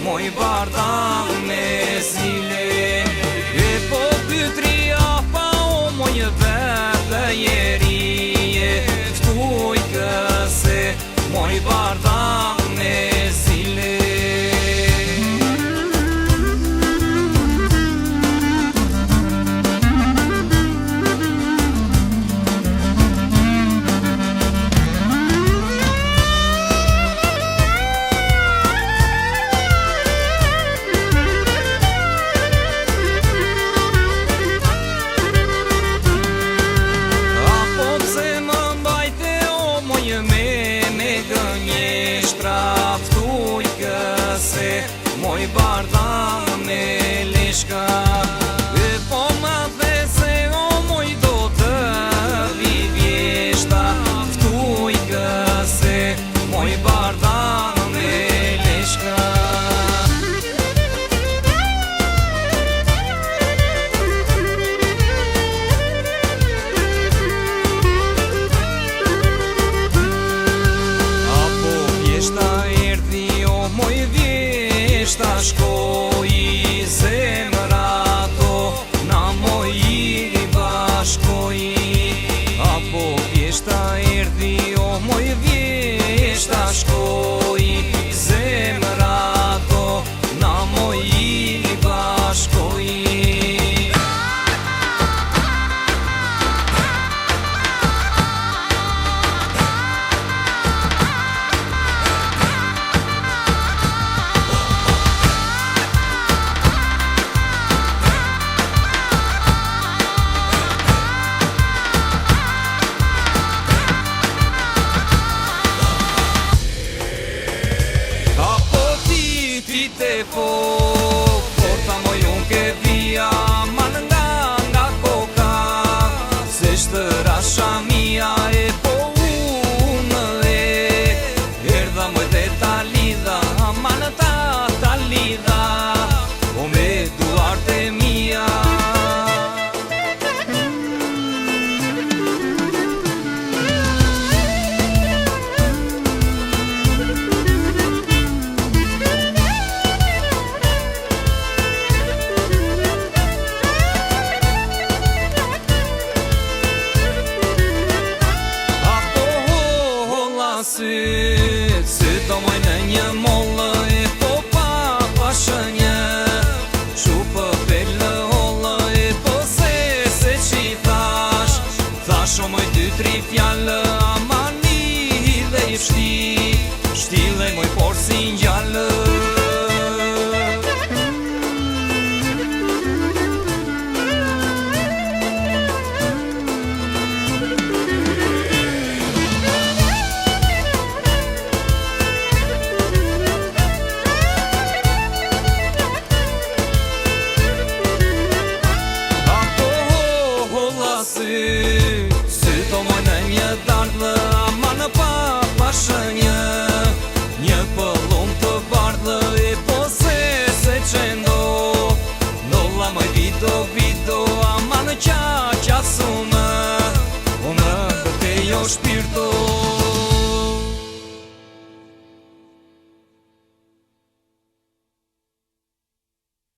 moj bardha me zile. E po pytria pa o moj vete jerije, ftuj këse moj bardha me zile. Moj bardha me lishka. E po ma dhe se o moj do të vivjeshta, ftuj këse moj bardha me lishka. Apo vjeshta erdi o moj vjeshta, shkoj i zemra to, na moj i bashkoj. Apo vjeshta erdi o moj vjeshta, shkoj i zemra to, na moj i bashkoj. Po, porta moj unë ke via, man nga koka, se shtë rasha mia. E po unë erdha moj dhe ta lidha, man ta lidha, o me duarte mia. Se do moj në një mollë, e po pa shënjë, shupë pellë hollë. E po se që i thash o moj 2-3 fjallë, amani dhe i shtile moj por si njallë. Se do moj në një dardhë, ama në pa shënjë, një pëllum të bardhë. E po se qendo, ndolla moj vido, ama në qa sumë, o më bëte jo shpirto.